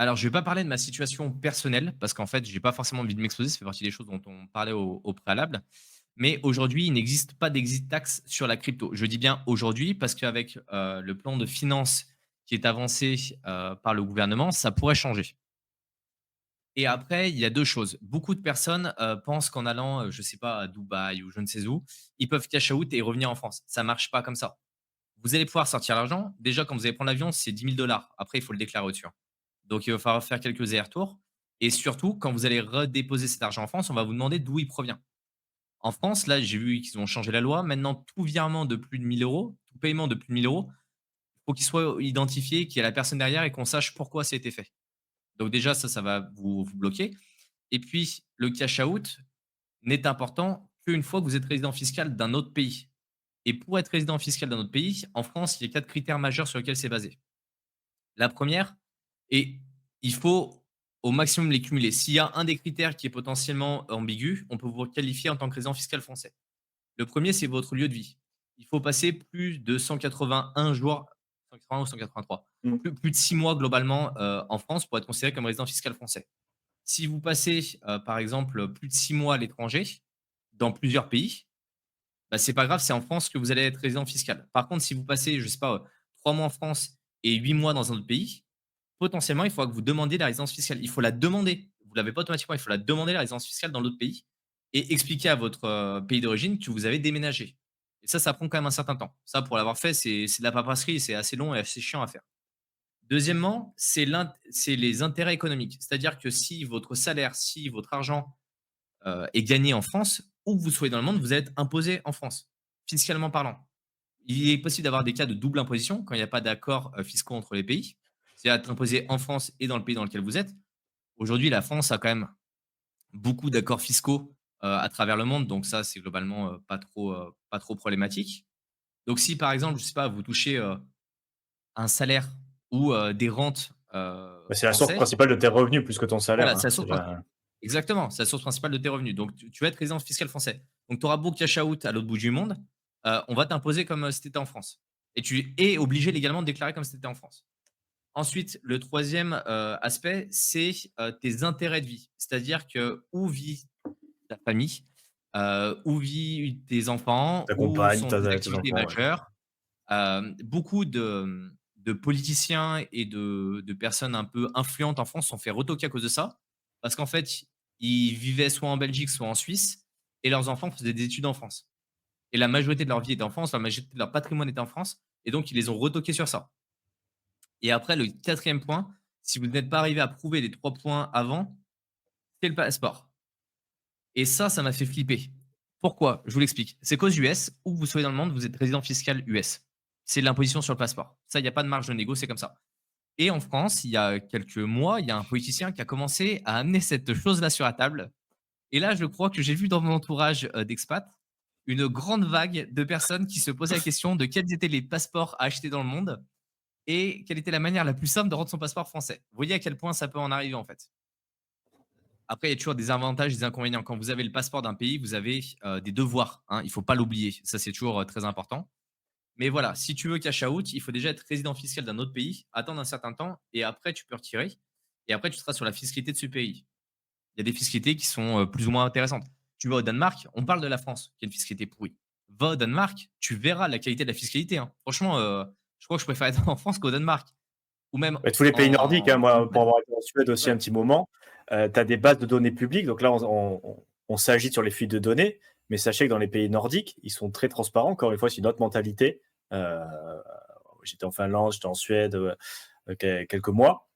Alors, je vais pas parler de ma situation personnelle parce qu'en fait, j'ai pas forcément envie de m'exposer, ça fait partie des choses dont on parlait au préalable. Mais aujourd'hui, il n'existe pas d'exit tax sur la crypto. Je dis bien aujourd'hui parce qu'avec, le plan de finances qui est avancé, par le gouvernement, ça pourrait changer. Et après, il y a 2 choses. Beaucoup de personnes, pensent qu'en allant, je sais pas, à Dubaï ou je ne sais où, ils peuvent cash out et revenir en France. Ça marche pas comme ça. Vous allez pouvoir sortir l'argent. Déjà, quand vous allez prendre l'avion, c'est 10 000 $. Après, il faut le déclarer au-dessus, hein. Donc il va falloir faire quelques allers-retours et surtout, quand vous allez redéposer cet argent en France, on va vous demander d'où il provient. En France, là, j'ai vu qu'ils ont changé la loi. Maintenant, tout virement de plus de 1 000 €, tout paiement de plus de 1 000 €, il faut qu'il soit identifié, qu'il y ait la personne derrière et qu'on sache pourquoi ça a été fait. Donc déjà, ça va vous bloquer et puis le cash out n'est important qu'une fois que vous êtes résident fiscal d'un autre pays et pour être résident fiscal d'un autre pays, en France, il y a 4 critères majeurs sur lesquels c'est basé. La première, et il faut au maximum les cumuler. S'il y a un des critères qui est potentiellement ambigu, on peut vous qualifier en tant que résident fiscal français. Le premier, c'est votre lieu de vie. Il faut passer plus de 181 jours, 181 ou 183, Mmh. plus de 6 mois globalement en France pour être considéré comme résident fiscal français. Si vous passez, par exemple, plus de 6 mois à l'étranger, dans plusieurs pays, bah, c'est pas grave, c'est en France que vous allez être résident fiscal. Par contre, si vous passez, je sais pas, 3 mois en France et 8 mois dans un autre pays, potentiellement, il faudra que vous demandiez la résidence fiscale. Il faut la demander. Vous l'avez pas automatiquement, il faut la demander la résidence fiscale dans l'autre pays et expliquer à votre, pays d'origine que vous avez déménagé et ça prend quand même un certain temps. Ça, pour l'avoir fait, c'est de la paperasserie, c'est assez long et assez chiant à faire. Deuxièmement, c'est les intérêts économiques. C'est-à-dire que si votre salaire, si votre argent, est gagné en France, où que vous soyez dans le monde, vous êtes imposé en France, fiscalement parlant. Il est possible d'avoir des cas de double imposition quand il n'y a pas d'accords, fiscaux entre les pays. C'est-à-dire être imposé en France et dans le pays dans lequel vous êtes. Aujourd'hui, la France a quand même beaucoup d'accords fiscaux, à travers le monde, donc ça, c'est globalement, pas trop problématique. Donc si, par exemple, je sais pas, vous touchez, un salaire ou, des rentes, Bah, c'est la source français, principale de tes revenus plus que ton salaire, voilà, hein. c'est la C'est source la exactement, c'est la source principale de tes revenus. Donc tu vas être résident fiscal français. Donc tu auras beau cash out à l'autre bout du monde, on va t'imposer comme, si tu étais en France et tu es obligé légalement de déclarer comme si tu étais en France. Ensuite, le troisième aspect, c'est, tes intérêts de vie. C'est-à-dire que où vit ta famille, où vivent tes enfants, ta où compagne, sont tes tes activités enfants, ouais. majeures. Beaucoup de politiciens et de personnes un peu influentes en France se sont fait retoquer à cause de ça. Parce qu'en fait, ils vivaient soit en Belgique, soit en Suisse et leurs enfants faisaient des études en France et la majorité de leur vie était en France, la majorité de leur patrimoine était en France et donc ils les ont retoqués sur ça. Et après le quatrième point, si vous n'êtes pas arrivé à prouver les 3 points avant, c'est le passeport et ça m'a fait flipper. Pourquoi? Je vous l'explique. C'est qu'aux US, où que vous soyez dans le monde, vous êtes résident fiscal US. C'est l'imposition sur le passeport. Ça, il y a pas de marge de négo, c'est comme ça. Et en France, il y a quelques mois, il y a un politicien qui a commencé à amener cette chose-là sur la table. Et là, je crois que j'ai vu dans mon entourage, d'expats, une grande vague de personnes qui se posaient la question de quels étaient les passeports à acheter dans le monde et quelle était la manière la plus simple de rendre son passeport français. Vous voyez à quel point ça peut en arriver, en fait. Après, il y a toujours des avantages, des inconvénients. Quand vous avez le passeport d'un pays, vous avez, des devoirs, hein, il faut pas l'oublier. Ça, c'est toujours, très important. Mais voilà, si tu veux cash out, il faut déjà être résident fiscal d'un autre pays, attendre un certain temps et après tu peux retirer et après tu seras sur la fiscalité de ce pays. Il y a des fiscalités qui sont, plus ou moins intéressantes. Tu vas au Danemark, on parle de la France, qui a une fiscalité pourrie. Va au Danemark, tu verras la qualité de la fiscalité, hein. Franchement, je crois que je préfère être en France qu'au Danemark ou même Bah, tous les pays nordiques, hein, en moi, pour Allemagne. avoir été en Suède aussi Ouais. un petit moment, tu as des bases de données publiques. Donc là, on s'agit sur les fuites de données, mais sachez que dans les pays nordiques, ils sont très transparents. Encore une fois, c'est une autre mentalité. Euh, J'étais en Finlande, j'étais en Suède quelques mois.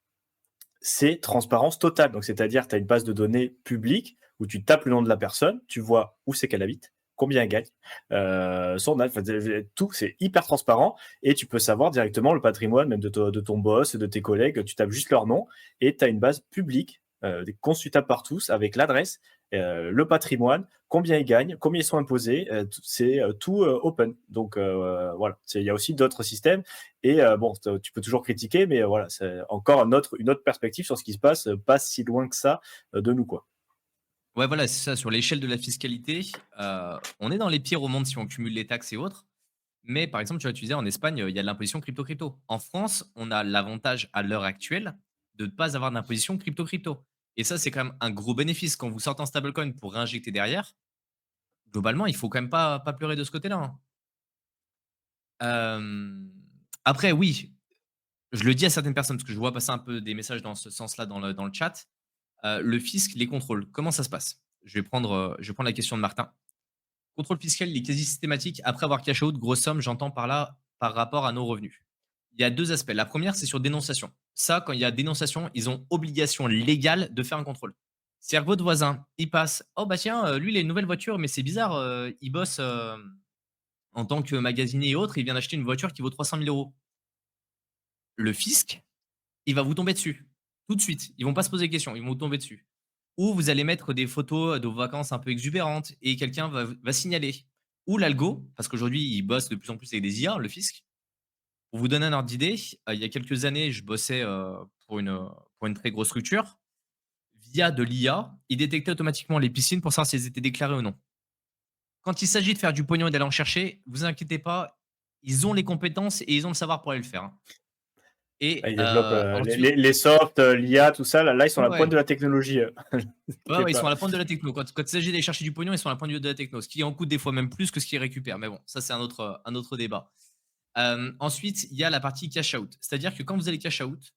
C'est transparence totale. Donc, c'est-à-dire, tu as une base de données publique où tu tapes le nom de la personne, tu vois où c'est qu'elle habite, combien elle gagne, son âge, enfin, tout, c'est hyper transparent et tu peux savoir directement le patrimoine même de ton boss, de tes collègues, tu tapes juste leur nom et tu as une base publique, consultable par tous avec l'adresse, le patrimoine, combien ils gagnent, combien ils sont imposés, c'est tout open. Donc voilà, il y a aussi d'autres systèmes et bon, tu peux toujours critiquer, mais voilà, c'est encore une autre perspective sur ce qui se passe, pas si loin que ça de nous, quoi. Ouais, voilà, c'est ça, sur l'échelle de la fiscalité, on est dans les pires au monde si on cumule les taxes et autres. Mais par exemple, tu vois, tu disais en Espagne, il y a de l'imposition crypto-crypto. En France, on a l'avantage à l'heure actuelle de ne pas avoir d'imposition crypto-crypto. Et ça, c'est quand même un gros bénéfice. Quand vous sortez en stablecoin pour réinjecter derrière, globalement, il faut quand même pas pleurer de ce côté-là, hein. Après oui, je le dis à certaines personnes parce que je vois passer un peu des messages dans ce sens-là dans le chat. Le fisc, les contrôles, comment ça se passe? Je vais prendre la question de Martin. Contrôle fiscal, il est quasi systématique après avoir cash out, grosse somme, j'entends par là, par rapport à nos revenus. Il y a 2 aspects. La première, c'est sur dénonciation. Ça, quand il y a dénonciation, ils ont obligation légale de faire un contrôle. C'est-à-dire que votre voisin, il passe: «Oh bah tiens, lui, il a une nouvelle voiture, mais c'est bizarre, il bosse, en tant que magasinier et autres, il vient d'acheter une voiture qui vaut 300 000 €». Le fisc, il va vous tomber dessus, tout de suite. Ils vont pas se poser de questions, ils vont vous tomber dessus. Ou vous allez mettre des photos de vos vacances un peu exubérantes et quelqu'un va signaler. Ou l'algo, parce qu'aujourd'hui, ils bossent de plus en plus avec des IA, le fisc. Pour vous donner un ordre d'idée, il y a quelques années, je bossais, pour une très grosse structure. Via de l'IA, ils détectaient automatiquement les piscines pour savoir si elles étaient déclarées ou non. Quand il s'agit de faire du pognon et d'aller en chercher, vous inquiétez pas, ils ont les compétences et ils ont le savoir pour aller le faire, hein. Là, Et ils développent ensuite les softs, l'IA, tout ça. Là, ils sont à la pointe ouais. de la technologie. Ouais, T'inquiète ouais, ils sont pas. à la pointe de la techno. Quand il s'agit d'aller chercher du pognon, ils sont à la pointe de la techno. Ce qui en coûte des fois même plus que ce qu'ils récupèrent. Mais bon, ça, c'est un autre débat. Ensuite, il y a la partie cash out. C'est-à-dire que quand vous allez cash out,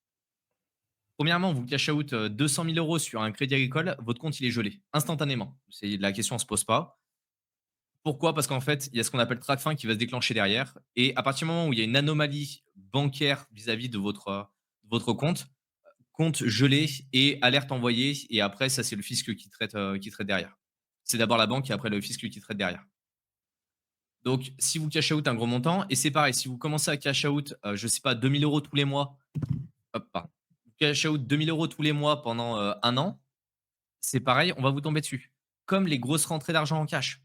premièrement, vous cash out 200 000 € sur un crédit agricole, votre compte, il est gelé instantanément. La question ne se pose pas. Pourquoi? Parce qu'en fait, il y a ce qu'on appelle TRACFIN qui va se déclencher derrière. Et à partir du moment où il y a une anomalie bancaire vis-à-vis de votre compte gelé et alerte envoyée. Et après, ça, c'est le fisc qui traite derrière. C'est d'abord la banque et après le fisc qui traite derrière. Donc, si vous cash out un gros montant, et c'est pareil, si vous commencez à cash out, je ne sais pas, 2 000 € tous les mois, hop, pardon. Vous cash out 2 000 € tous les mois pendant 1 an, c'est pareil, on va vous tomber dessus. Comme les grosses rentrées d'argent en cash.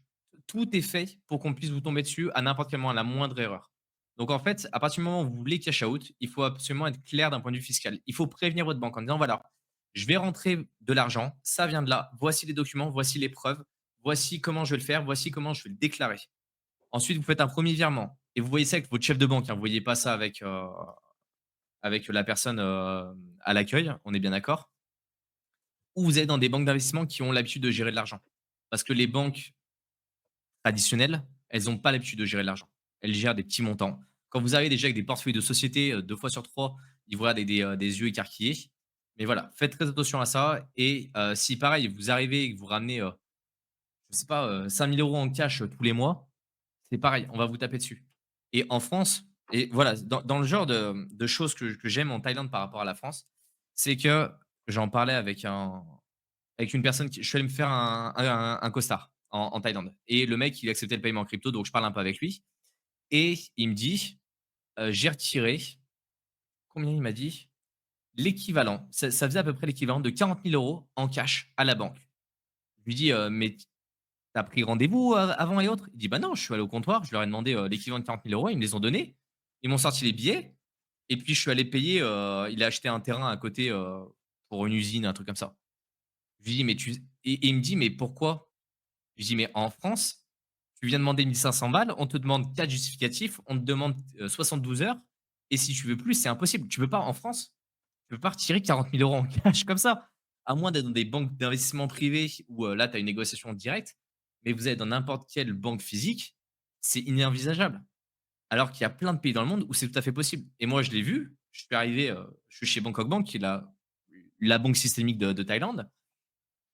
Tout est fait pour qu'on puisse vous tomber dessus à n'importe quel moment, à la moindre erreur. Donc en fait, à partir du moment où vous voulez cash out, il faut absolument être clair d'un point de vue fiscal. Il faut prévenir votre banque en disant voilà, je vais rentrer de l'argent, ça vient de là, voici les documents, voici les preuves, voici comment je vais le faire, voici comment je vais le déclarer. Ensuite, vous faites un premier virement et vous voyez ça avec votre chef de banque, hein, vous ne voyez pas ça avec la personne à l'accueil, on est bien d'accord. Ou vous êtes dans des banques d'investissement qui ont l'habitude de gérer de l'argent. Parce que les banques traditionnelles, elles ont pas l'habitude de gérer de l'argent. Elles gèrent des petits montants. Quand vous arrivez déjà avec des portefeuilles de société, 2 fois sur 3, ils vous regardent avec des yeux écarquillés. Mais voilà, faites très attention à ça et si pareil, vous arrivez et que vous ramenez, je sais pas, 5 000 € en cash, tous les mois, c'est pareil, on va vous taper dessus. Et en France et voilà, dans le genre de choses que j'aime en Thaïlande par rapport à la France, c'est que j'en parlais avec une personne qui je suis allé me faire un costard en Thaïlande et le mec, il acceptait le paiement en crypto, donc je parle un peu avec lui et il me dit, «J'ai retiré» combien il m'a dit? L'équivalent, ça faisait à peu près l'équivalent de 40 000 € en cash à la banque. Je lui dis: «Mais tu as pris rendez-vous avant et autres?» Il dit: «Bah non, je suis allé au comptoir, je leur ai demandé, l'équivalent de 40 000 €, ils me les ont donnés. Ils m'ont sorti les billets et puis je suis allé payer», il a acheté un terrain à côté, pour une usine, un truc comme ça. Je lui dis: «Mais tu» et il me dit: «Mais pourquoi?» Je lui dis: «Mais en France, tu viens demander 1 500 balles, on te demande 4 justificatifs, on te demande, 72 heures et si tu veux plus, c'est impossible. Tu peux pas en France, tu peux pas retirer 40 000 € en cash comme ça, à moins d'être dans des banques d'investissement privées où, là, tu as une négociation directe, mais vous êtes dans n'importe quelle banque physique, c'est inenvisageable. Alors qu'il y a plein de pays dans le monde où c'est tout à fait possible et moi, je l'ai vu, je suis arrivé, je suis chez Bangkok Bank qui est la banque systémique de Thaïlande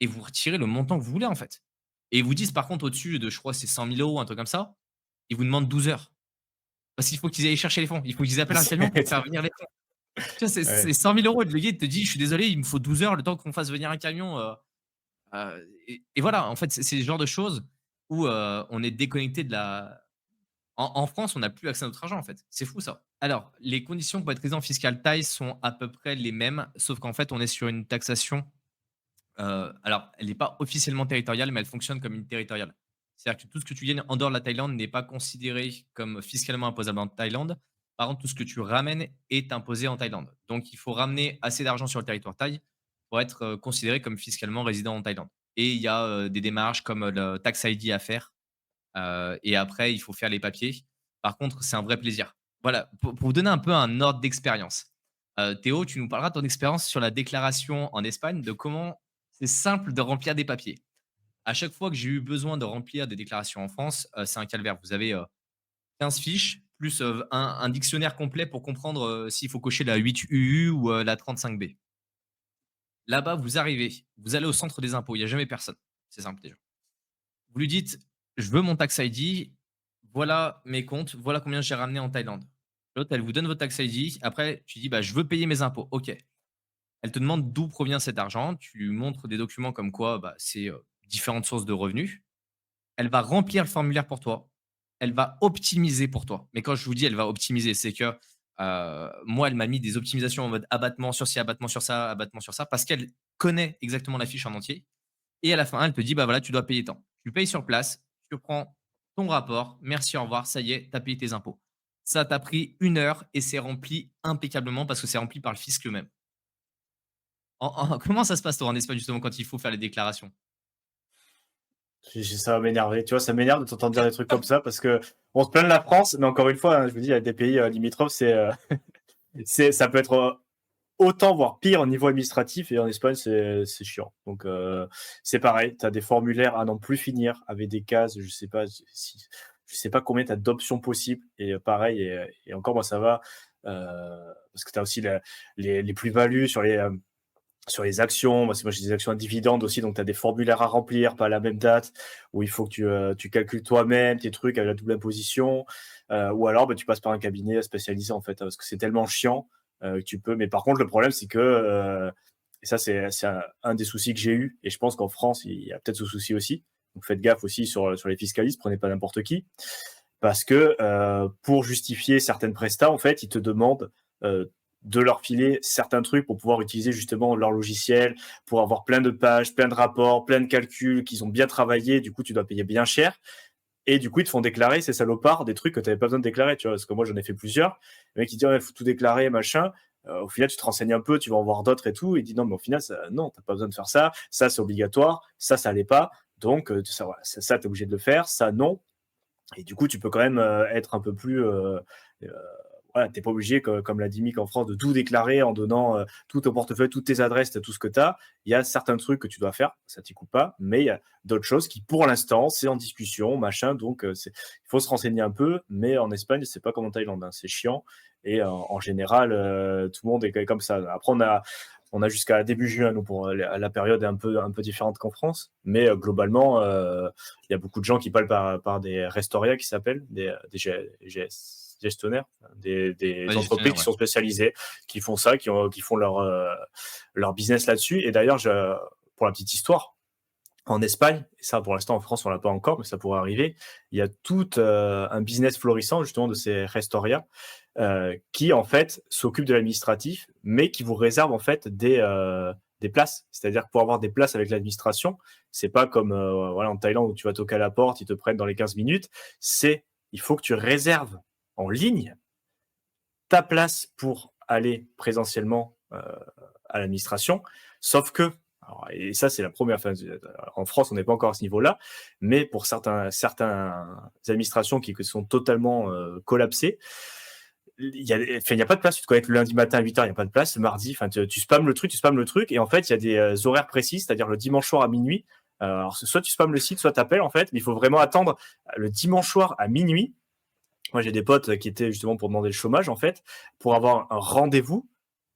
et vous retirez le montant que vous voulez, en fait. Et ils vous disent, par contre, au-dessus de, je crois, c'est 100 000 €, un truc comme ça, ils vous demandent 12 heures. Parce qu'il faut qu'ils aillent chercher les fonds. Il faut qu'ils appellent un camion pour faire venir les fonds. Tu vois, c'est Ouais. 100 000 €. Le gars, il te dit: «Je suis désolé, il me faut 12 heures le temps qu'on fasse venir un camion», et voilà, en fait, c'est le genre de choses où, on est déconnecté de la en France, on n'a plus accès à notre argent, en fait. C'est fou ça. Alors, les conditions pour être résident fiscal thaï sont à peu près les mêmes, sauf qu'en fait, on est sur une taxation. Alors, elle n'est pas officiellement territoriale, mais elle fonctionne comme une territoriale. C'est-à-dire que tout ce que tu gagnes en dehors de la Thaïlande n'est pas considéré comme fiscalement imposable en Thaïlande. Par contre, tout ce que tu ramènes est imposé en Thaïlande. Donc, il faut ramener assez d'argent sur le territoire thaï pour être considéré comme fiscalement résident en Thaïlande. Et il y a des démarches comme le Tax ID à faire. Et après, il faut faire les papiers. Par contre, c'est un vrai plaisir. Voilà, pour vous donner un peu un ordre d'expérience. Théo, tu nous parleras de ton expérience sur la déclaration en Espagne, de comment c'est simple de remplir des papiers. À chaque fois que j'ai eu besoin de remplir des déclarations en France, c'est un calvaire. Vous avez, 15 fiches plus, un dictionnaire complet pour comprendre, s'il faut cocher la 8 UU ou, la 35 B. Là-bas, vous arrivez, vous allez au centre des impôts, il y a jamais personne. C'est simple déjà. Vous lui dites: «Je veux mon tax ID, voilà mes comptes, voilà combien j'ai ramené en Thaïlande». L'autre, elle vous donne votre tax ID. Après, tu dis: «Bah, je veux payer mes impôts». OK. Elle te demande d'où provient cet argent. Tu lui montres des documents comme quoi, bah, c'est, différentes sources de revenus. Elle va remplir le formulaire pour toi. Elle va optimiser pour toi. Mais quand je vous dis elle va optimiser, c'est que, moi, elle m'a mis des optimisations en mode abattement sur ci, abattement sur ça, parce qu'elle connaît exactement la fiche en entier. Et à la fin, elle te dit: «Bah, voilà, tu dois payer tant». Tu payes sur place, tu prends ton rapport, merci, au revoir, ça y est, tu as payé tes impôts. Ça t'a pris 1 heure et c'est rempli impeccablement parce que c'est rempli par le fisc eux-mêmes. Comment ça se passe toi en Espagne justement quand il faut faire les déclarations? Ça va m'énerver. Tu vois, ça m'énerve de t'entendre dire des trucs comme ça parce que on se plaint de la France, mais encore une fois, hein, je vous dis, il y a des pays limitrophes, ça peut être autant, voire pire au niveau administratif. Et en Espagne, c'est chiant. Donc, c'est pareil. Tu as des formulaires à n'en plus finir avec des cases. Je sais pas combien tu as d'options possibles. Et pareil. Et encore, moi, ça va. Parce que tu as aussi les plus-values sur les actions. Moi, j'ai des actions à dividendes aussi, donc tu as des formulaires à remplir, pas à la même date, où il faut que tu calcules toi-même tes trucs avec la double imposition. Ou alors, bah, tu passes par un cabinet spécialisé, en fait, parce que c'est tellement chiant que tu peux. Mais par contre, le problème, c'est que, et ça, c'est un des soucis que j'ai eu, et je pense qu'en France, il y a peut-être ce souci aussi. Donc faites gaffe aussi sur les fiscalistes, prenez pas n'importe qui. Parce que pour justifier certaines prestats, en fait, ils te demandent de leur filer certains trucs pour pouvoir utiliser justement leur logiciel, pour avoir plein de pages, plein de rapports, plein de calculs qu'ils ont bien travaillé. Du coup, tu dois payer bien cher. Et du coup, ils te font déclarer, ces salopards, des trucs que tu n'avais pas besoin de déclarer. Tu vois, parce que moi, j'en ai fait plusieurs. Le mec, il dit, il faut tout déclarer, machin. Au final, tu te renseignes un peu, tu vas en voir d'autres et tout. Il dit, non, mais au final, non, tu n'as pas besoin de faire ça. Ça, c'est obligatoire. Ça l'est pas. Donc, ça, voilà, tu es obligé de le faire. Ça, non. Et du coup, tu peux quand même être un peu plus. Voilà, tu n'es pas obligé, comme l'a dit Mick en France, de tout déclarer en donnant tout ton portefeuille, toutes tes adresses, tout ce que tu as. Il y a certains trucs que tu dois faire, ça ne t'y coûte pas, mais il y a d'autres choses qui, pour l'instant, c'est en discussion, machin. Donc, il faut se renseigner un peu, mais en Espagne, c'est pas comme en Thaïlande, hein, c'est chiant. Et en général, tout le monde est comme ça. Après, on a jusqu'à début juin, nous, pour la période est un peu différente qu'en France. Mais globalement, il y a beaucoup de gens qui parlent par des Restoria qui s'appellent, des gestionnaires, des Ouais, entreprises gestionnaire, qui ouais. sont spécialisées, qui font ça, qui font leur business là-dessus. Et d'ailleurs, pour la petite histoire, en Espagne, et ça pour l'instant en France on l'a pas encore, mais ça pourrait arriver, il y a tout un business florissant justement de ces Restoria qui en fait s'occupe de l'administratif, mais qui vous réserve en fait des places. C'est-à-dire que pour avoir des places avec l'administration, c'est pas comme voilà, en Thaïlande où tu vas toquer à la porte, ils te prennent dans les 15 minutes. Il faut que tu réserves en ligne ta place pour aller présentiellement à l'administration. Sauf que, alors, et ça c'est la première fois, en France on n'est pas encore à ce niveau-là, mais pour certaines administrations qui sont totalement collapsées, il y a pas de place. Tu te connectes le lundi matin à 8h, il n'y a pas de place. Le mardi, tu spammes le truc. Et en fait, il y a des horaires précis, c'est-à-dire le dimanche soir à minuit. Alors, soit tu spammes le site, soit tu appelles, en fait. Mais il faut vraiment attendre le dimanche soir à minuit. Moi, j'ai des potes qui étaient justement pour demander le chômage, en fait, pour avoir un rendez-vous.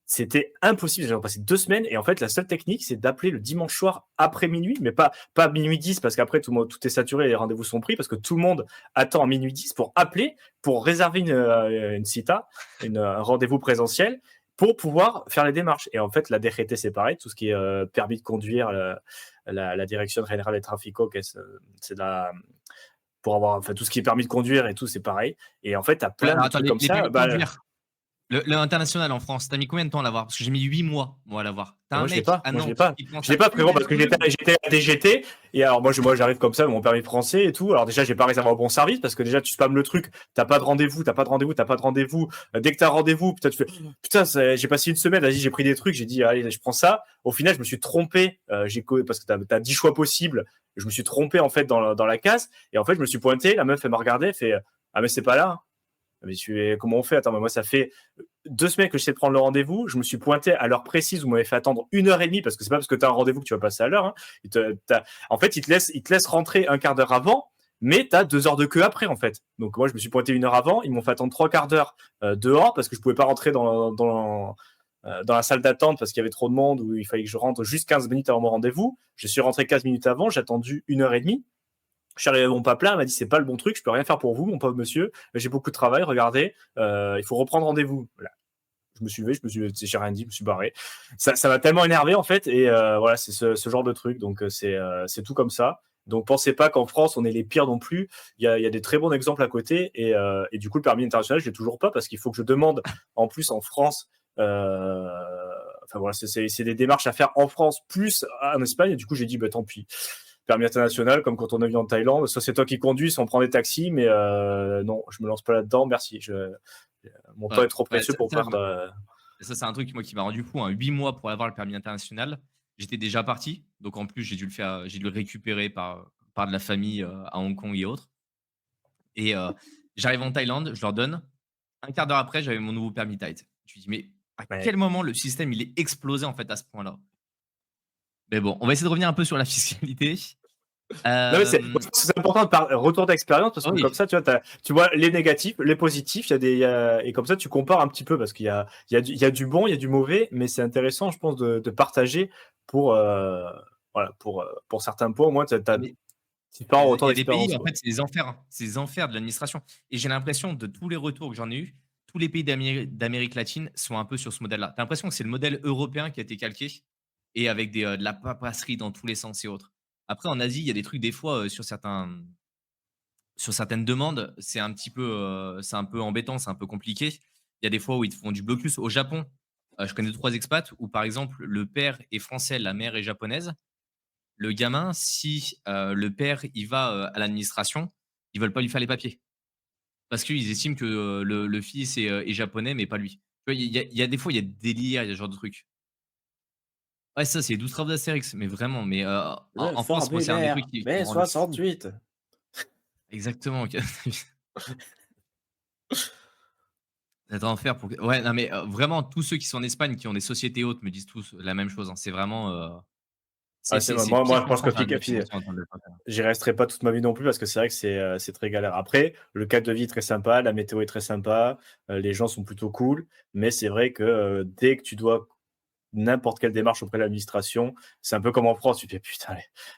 C'était impossible. J'avais passé 2 semaines. Et en fait, la seule technique, c'est d'appeler le dimanche soir après minuit, mais pas minuit 10, parce qu'après, tout est saturé et les rendez-vous sont pris, parce que tout le monde attend à minuit 10 pour appeler, pour réserver une cita, un rendez-vous présentiel, pour pouvoir faire les démarches. Et en fait, la DGT, c'est pareil. Tout ce qui est permis de conduire, la Direction Générale des Traficos, c'est pour avoir tout ce qui est permis de conduire et tout, c'est pareil. Et en fait, tu as plein Alors de attends, trucs les comme les permis ça. de conduire, le international en France, tu as mis combien de temps à l'avoir? Parce que j'ai mis 8 mois, moi, à l'avoir. Tu as un Moi, je l'ai mec pas. à Moi, je l'ai Nantes pas. qui prend Je l'ai sa pas, frérot, parce que USE. j'étais à DGT. Et alors, moi, j'arrive comme ça, mon permis français et tout. Alors, déjà, j'ai pas réservé au bon service parce que déjà, tu spammes le truc. T'as pas de rendez-vous. Dès que t'as rendez-vous, putain, tu fais, putain, j'ai passé une semaine. Vas-y, j'ai pris des trucs. J'ai dit, allez, je prends ça. Au final, je me suis trompé. Parce que t'as 10 choix possibles. Je me suis trompé, en fait, dans la case. Et en fait, je me suis pointé. La meuf, elle m'a regardé. Elle fait, ah, mais c'est pas là. Mais comment on fait? Attends, mais moi, ça fait 2 semaines que j'essaie de prendre le rendez-vous, je me suis pointé à l'heure précise où vous m'avez fait attendre 1h30 parce que c'est pas parce que tu as un rendez-vous que tu vas passer à l'heure. Hein. En fait, ils te laissent rentrer un quart d'heure avant, mais tu as 2 heures de queue après, en fait. Donc, moi, je me suis pointé 1 heure avant. Ils m'ont fait attendre 3 quarts d'heure dehors parce que je pouvais pas rentrer dans la salle d'attente parce qu'il y avait trop de monde où il fallait que je rentre juste 15 minutes avant mon rendez-vous. Je suis rentré 15 minutes avant, j'ai attendu 1h30. Je suis arrivé à mon pape là, il m'a dit c'est pas le bon truc, je peux rien faire pour vous, mon pauvre monsieur. J'ai beaucoup de travail, regardez, il faut reprendre rendez-vous. Voilà. Je me suis levé, j'ai rien dit, je me suis barré. Ça m'a tellement énervé en fait, et voilà, c'est ce genre de truc, donc c'est tout comme ça. Donc pensez pas qu'en France on est les pires non plus. Il y a des très bons exemples à côté, et du coup le permis international je l'ai toujours pas parce qu'il faut que je demande en plus en France. Enfin voilà, c'est des démarches à faire en France plus en Espagne, et du coup j'ai dit bah tant pis. Permis international, comme quand on est venu en Thaïlande, soit c'est toi qui conduis, soit on prend des taxis, mais non, je me lance pas là-dedans, merci. Mon temps est trop précieux pour perdre. Ça, c'est un truc moi qui m'a rendu fou. 8 mois pour avoir le permis international. J'étais déjà parti. Donc, en plus, j'ai dû le récupérer par de la famille à Hong Kong et autres. Et j'arrive en Thaïlande, je leur donne. Un quart d'heure après, j'avais mon nouveau permis Thaï. Je me dis, mais à Ouais. quel moment le système il est explosé en fait à ce point-là? Mais bon, on va essayer de revenir un peu sur la fiscalité. Non, mais c'est important de retour d'expérience parce que Oui. comme ça, tu vois les négatifs, les positifs, et comme ça, tu compares un petit peu parce qu'il y a du bon, il y a du mauvais, mais c'est intéressant, je pense, de partager voilà, pour certains points. Au moins, tu as Mais différents il retours y a des pays, d'expérience. en fait, c'est les enfers, hein. C'est les enfers de l'administration. Et j'ai l'impression de tous les retours que j'en ai eus, tous les pays d'Amérique latine sont un peu sur ce modèle-là. Tu as l'impression que c'est le modèle européen qui a été calqué et avec de la papasserie dans tous les sens et autres. Après, en Asie, il y a des trucs, des fois, sur certaines demandes, c'est un peu embêtant, c'est un peu compliqué. Il y a des fois où ils te font du blocus. Au Japon, je connais 2-3 expats où, par exemple, le père est français, la mère est japonaise. Le gamin, si le père il va à l'administration, ils veulent pas lui faire les papiers parce qu'ils estiment que le fils est japonais, mais pas lui. Tu vois, il y a des fois, il y a des délires, il y a ce genre de trucs. Ouais, ça, c'est 12 travaux d'Astérix, mais vraiment, mais en France, moi, c'est un des trucs qui mai me rend le fou. 68. Exactement, OK. Cet enfer pour que ouais, non, mais vraiment, tous ceux qui sont en Espagne, qui ont des sociétés hautes, me disent tous la même chose, hein. C'est vraiment, Ah, c'est c'est moi, pire je qu'en pense que France, j'ai l'impression d'entendre le j'y resterai pas toute ma vie non plus parce que c'est vrai que c'est très galère. Après, le cadre de vie est très sympa, la météo est très sympa, les gens sont plutôt cool, mais c'est vrai que dès que tu dois n'importe quelle démarche auprès de l'administration, c'est un peu comme en France, tu te fais putain,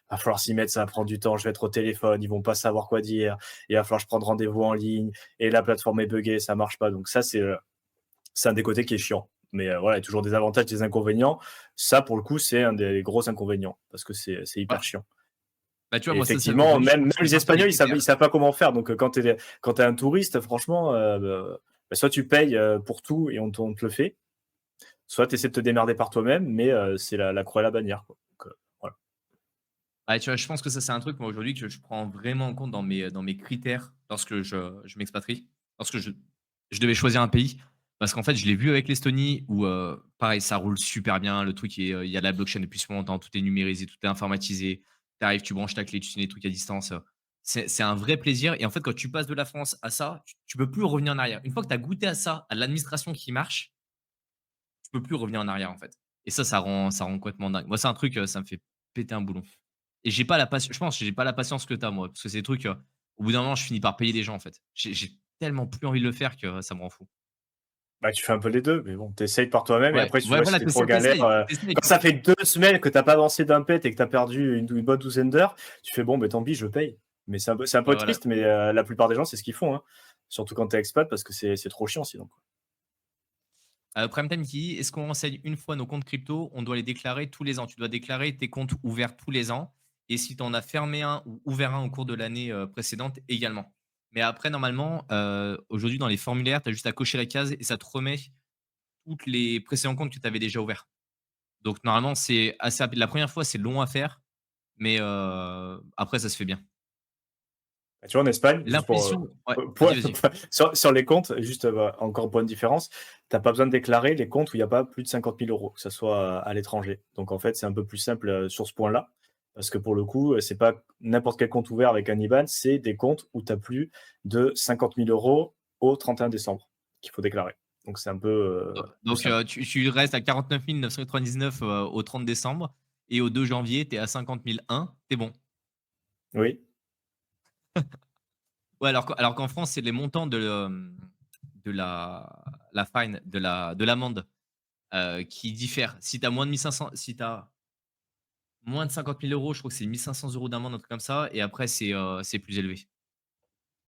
va falloir s'y mettre, ça va prendre du temps, je vais être au téléphone, ils vont pas savoir quoi dire, il va falloir que je prenne rendez-vous en ligne, et la plateforme est buggée, ça marche pas. Donc ça, c'est un des côtés qui est chiant. Mais voilà, il y a toujours des avantages, des inconvénients. Ça, pour le coup, c'est un des gros inconvénients parce que c'est ouais. hyper chiant. Bah, tu vois, Et moi, ça effectivement, aujourd'hui, je même pense que je fais les partie des Espagnols, ils critères. savent pas comment faire. Donc, quand tu es un touriste, franchement, bah, soit tu payes pour tout et on te le fait, soit tu essaies de te démerder par toi-même, mais c'est la croix et la bannière, quoi. Donc, voilà. Ouais, tu vois, je pense que ça, c'est un truc, moi, aujourd'hui, que je prends vraiment en compte dans mes critères lorsque je m'expatrie. Lorsque je devais choisir un pays. Parce qu'en fait, je l'ai vu avec l'Estonie où, pareil, ça roule super bien. Le truc, il y a la blockchain depuis super longtemps. Tout est numérisé, tout est informatisé. Tu arrives, tu branches ta clé, tu signes les trucs à distance. C'est un vrai plaisir. Et en fait, quand tu passes de la France à ça, tu peux plus revenir en arrière. Une fois que tu as goûté à ça, à l'administration qui marche, tu peux plus revenir en arrière, en fait. Et ça rend complètement dingue. Moi, c'est un truc, ça me fait péter un boulon. Et j'ai pas la patience. Je pense que j'ai pas la patience que tu as, moi, parce que c'est des trucs, au bout d'un moment, je finis par payer les gens, en fait. J'ai tellement plus envie de le faire que ça me rend fou. Bah, tu fais un peu les deux, mais bon, tu essayes par toi-même et Ouais, après, tu ouais, vois si voilà, c'est trop galère. tu Quand ça fait 2 semaines que tu pas avancé d'un pet et que tu as perdu une bonne douzaine d'heures, tu fais bon, mais tant pis, je paye. Mais c'est un peu Ouais, voilà. triste, mais la plupart des gens, c'est ce qu'ils font. Hein. Surtout quand tu es expat parce que c'est trop chiant sinon. Quoi. Prime Time qui dit: «Est-ce qu'on renseigne une fois nos comptes crypto? On doit les déclarer tous les ans». Tu dois déclarer tes comptes ouverts tous les ans et si tu en as fermé un ou ouvert un au cours de l'année, précédente également. Mais après normalement, aujourd'hui dans les formulaires, tu as juste à cocher la case et ça te remet toutes les précédents comptes que tu avais déjà ouverts. Donc normalement, c'est assez rapide. La première fois, c'est long à faire, mais après ça se fait bien. Bah, tu vois, en Espagne, juste L'impression ouais, pour- vas-y, vas-y. sur les comptes, juste encore point de différence, tu pas besoin de déclarer les comptes où il n'y a pas plus de 50 000 euros, que ce soit à l'étranger. Donc en fait, c'est un peu plus simple sur ce point-là, parce que pour le coup, c'est pas n'importe quel compte ouvert avec un IBAN, c'est des comptes où tu as plus de 50 000 euros au 31 décembre qu'il faut déclarer. Donc c'est un peu, Donc, c'est un tu restes à 49 999, au 30 décembre et au 2 janvier, tu es à 50 001, tu es bon. oui, Ouais, alors qu'en France, c'est les montants de la fine, de l'amende, qui diffèrent. Si tu as moins de 1 500, si tu as moins de 50 000 €, je crois que c'est 1 500 € d'amende, un truc comme ça et après c'est plus élevé.